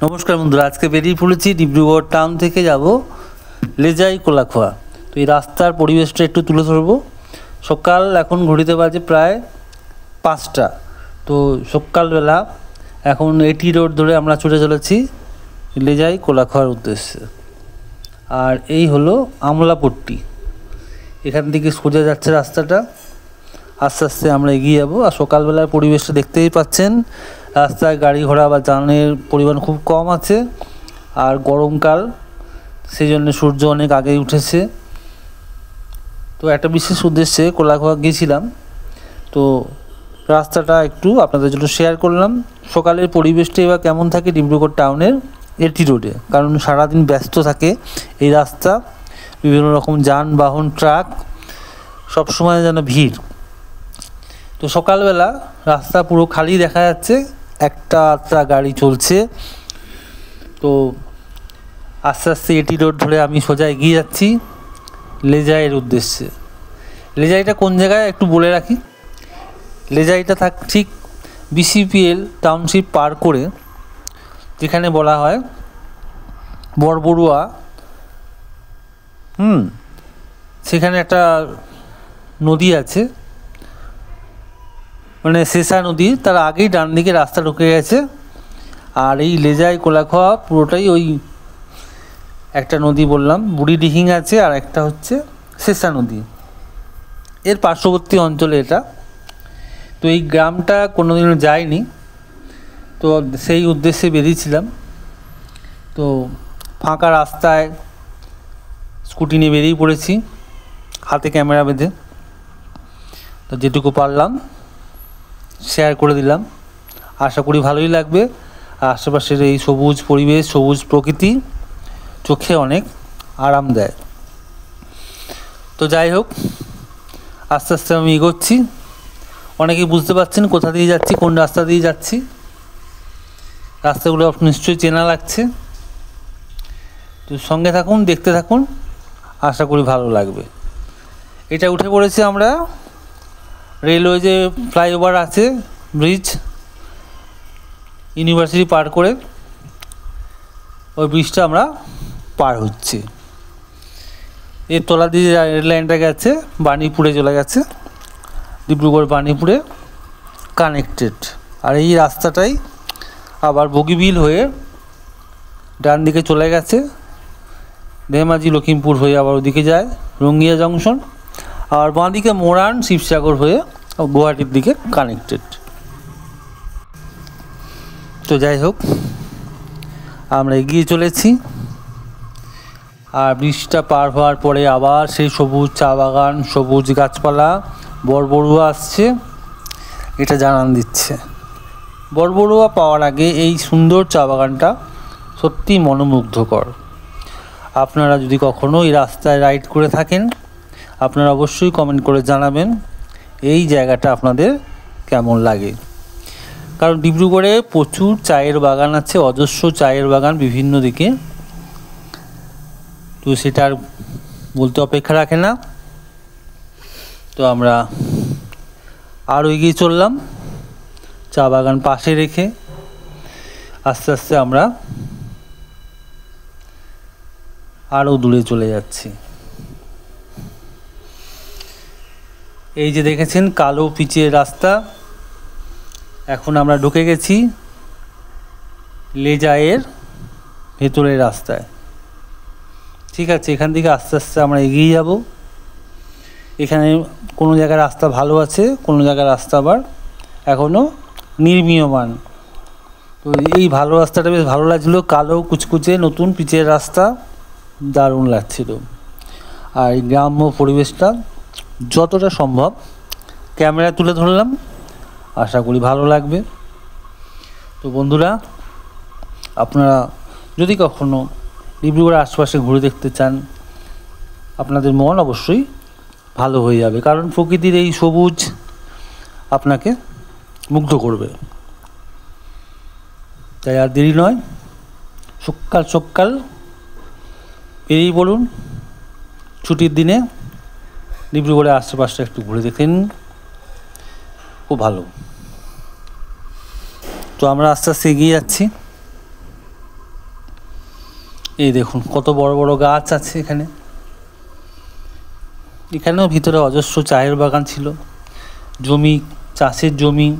নমস্কার বন্ধুরা, আজকে বেরিয়ে পড়েছি ডিব্রুগড় টাউন থেকে যাব লেজাই কোলাখোয়া। তো এই রাস্তার পরিবেশটা একটু তুলে ধরবো। সকাল এখন ঘড়িতে বাজে প্রায় 5টা। তো সকালবেলা এখন এটি রোড ধরে আমরা ছুটে চলেছি লেজাই কোলাখোয়ার উদ্দেশ্যে। আর এই হলো আমলাপট্টি, এখান থেকে সোজা যাচ্ছে রাস্তাটা। আস্তে আস্তে আমরা এগিয়ে যাবো। আর সকালবেলার পরিবেশটা দেখতেই পাচ্ছেন, রাস্তায় গাড়ি ঘোড়া বা যানের পরিমাণ খুব কম আছে। আর গরমকাল, সেই জন্য সূর্য অনেক আগেই উঠেছে। তো একটা বিশেষ উদ্দেশ্যে কোলাখোয়া গিয়েছিলাম, তো রাস্তাটা একটু আপনাদের জন্য শেয়ার করলাম। সকালের পরিবেশটা এবার কেমন থাকে ডিব্রুগড় টাউনের এটি রোডে, কারণ সারাদিন ব্যস্ত থাকে এই রাস্তা, বিভিন্ন রকম যানবাহন, ট্রাক, সবসময় যেন ভিড়। তো সকালবেলা রাস্তা পুরো খালি দেখা যাচ্ছে, একটা গাড়ি চলছে। তো আস্তে আস্তে এটি রোড ধরে আমি সোজা এগিয়ে যাচ্ছি লেজাইয়ের উদ্দেশ্যে। লেজাইটা কোন জায়গায় একটু বলে রাখি। লেজাইটা ঠিক বিসিপিএল টাউনশিপ পার করে, যেখানে বলা হয় বড়বড়ুয়া, সেখানে একটা নদী আছে, মানে শেষা নদী, তার আগেই ডান দিকে রাস্তা ঢুকে গেছে। আর এই লেজাই কোলাখোয়া পুরোটাই ওই একটা নদী বললাম, বুড়িডিহিং আছে, আর একটা হচ্ছে শেষা নদী, এর পার্শ্ববর্তী অঞ্চলে এটা। তো এই গ্রামটা কোনোদিনও যায়নি, তো সেই উদ্দেশ্যে বেরিয়েছিলাম। তো ফাঁকা রাস্তায় স্কুটি নিয়ে বেরিয়ে পড়েছি, হাতে ক্যামেরা বেঁধে। তো যেটুকু পারলাম শেয়ার করে দিলাম, আশা করি ভালোই লাগবে। আশেপাশের এই সবুজ পরিবেশ, সবুজ প্রকৃতি চোখে অনেক আরাম দেয়। তো যাই হোক, আস্তে আস্তে আমি এগোচ্ছি। অনেকেই বুঝতে পারছেন কোথা দিয়ে যাচ্ছি, কোন রাস্তা দিয়ে যাচ্ছি। রাস্তাগুলো নিশ্চয়ই চেনা লাগছে। তো সঙ্গে থাকুন, দেখতে থাকুন, আশা করি ভালো লাগবে। এটা উঠে পড়েছি আমরা রেলওয়ে যে ফ্লাইওভার আছে, ব্রিজ, ইউনিভার্সিটি পার করে ওই ব্রিজটা আমরা পার হচ্ছি। এর তলা দিয়ে রেল লাইনটা গেছে, বাণীপুরে চলে গেছে, ডিব্রুগড় বাণীপুরে কানেক্টেড। আর এই রাস্তাটাই আবার বগিবিল হয়ে ডান দিকে চলে গেছে, ধেমাজি লখিমপুর হয়ে আবার ওদিকে যায় রঙ্গিয়া জংশন, আর বাঁ দিকে মোরান শিবসাগর হয়ে গুয়াহাটির দিকে কানেক্টেড। তো যাই হোক, আমরা এগিয়ে চলেছি। আর ব্রিজটা পার হওয়ার পরে আবার সেই সবুজ চা বাগান, সবুজ গাছপালা, বড়বড়ুয়া আসছে, এটা জানান দিচ্ছে। বড়বড়ুয়া পাওয়ার আগে এই সুন্দর চা বাগানটা সত্যি মনোমুগ্ধকর। আপনারা যদি কখনো এই রাস্তায় রাইড করে থাকেন, আপনারা অবশ্যই কমেন্ট করে জানাবেন এই জায়গাটা আপনাদের কেমন লাগে। কারণ ডিব্রুগড়ে প্রচুর চায়ের বাগান আছে, অজস্র চায়ের বাগান বিভিন্ন দিকে। তো সেটা আর বলতে অপেক্ষা রাখে না। তো আমরা আরও এগিয়ে চললাম, চা বাগান পাশে রেখে আস্তে আস্তে আমরা আরও দূরে চলে যাচ্ছি। এই যে দেখেছেন কালো পিচের রাস্তা, এখন আমরা ঢুকে গেছি লেজাইয়ের ভেতরের রাস্তায়। ঠিক আছে, এখান থেকে আস্তে আস্তে আমরা এগিয়ে যাব। এখানে কোনো জায়গায় রাস্তা ভালো আছে, কোনো জায়গায় রাস্তা আবার এখনও নির্মীয়মান। তো এই ভালো রাস্তাটা বেশ ভালো লাগছিলো, কালো কুচকুচে নতুন পিচের রাস্তা, দারুণ লাগছিল। আর এই গ্রাম্য পরিবেশটা যতটা সম্ভব ক্যামেরা তুলে ধরলাম, আশা করি ভালো লাগবে। তো বন্ধুরা, আপনারা যদি কখনো ডিব্রুগড়ের আশপাশে ঘুরে দেখতে চান, আপনাদের মন অবশ্যই ভালো হয়ে যাবে, কারণ প্রকৃতির এই সবুজ আপনাকে মুগ্ধ করবে। তাই আর দেরি নয়, সকাল বেরিয়ে পড়ুন ছুটির দিনে, ডিব্রুগড়ের আশেপাশটা একটু ঘুরে দেখেন, খুব ভালো। তো আমরা আস্তে আস্তে এগিয়ে যাচ্ছি। এই দেখুন কত বড় বড় গাছ আছে এখানে। এখানেও ভিতরে অজস্র চায়ের বাগান ছিল, জমি, চাষের জমি,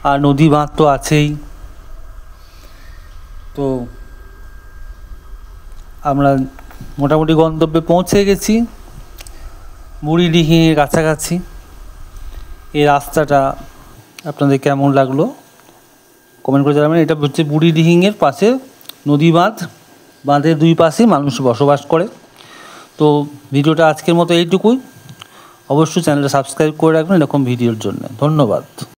আর নদী বাঁধ তো আছেই। তো আমরা মোটামুটি গন্তব্যে পৌঁছে গেছি, বুড়িডিহির কাছাকাছি। এই রাস্তাটা আপনাদের কেমন লাগলো কমেন্ট করে জানাবেন। এটা হচ্ছে বুড়িডিহিংয়ের পাশে নদী বাঁধ, বাঁধের দুই পাশে মানুষ বসবাস করে। তো ভিডিওটা আজকের মতো এইটুকুই। অবশ্যই চ্যানেলটা সাবস্ক্রাইব করে রাখবেন এরকম ভিডিওর জন্য। ধন্যবাদ।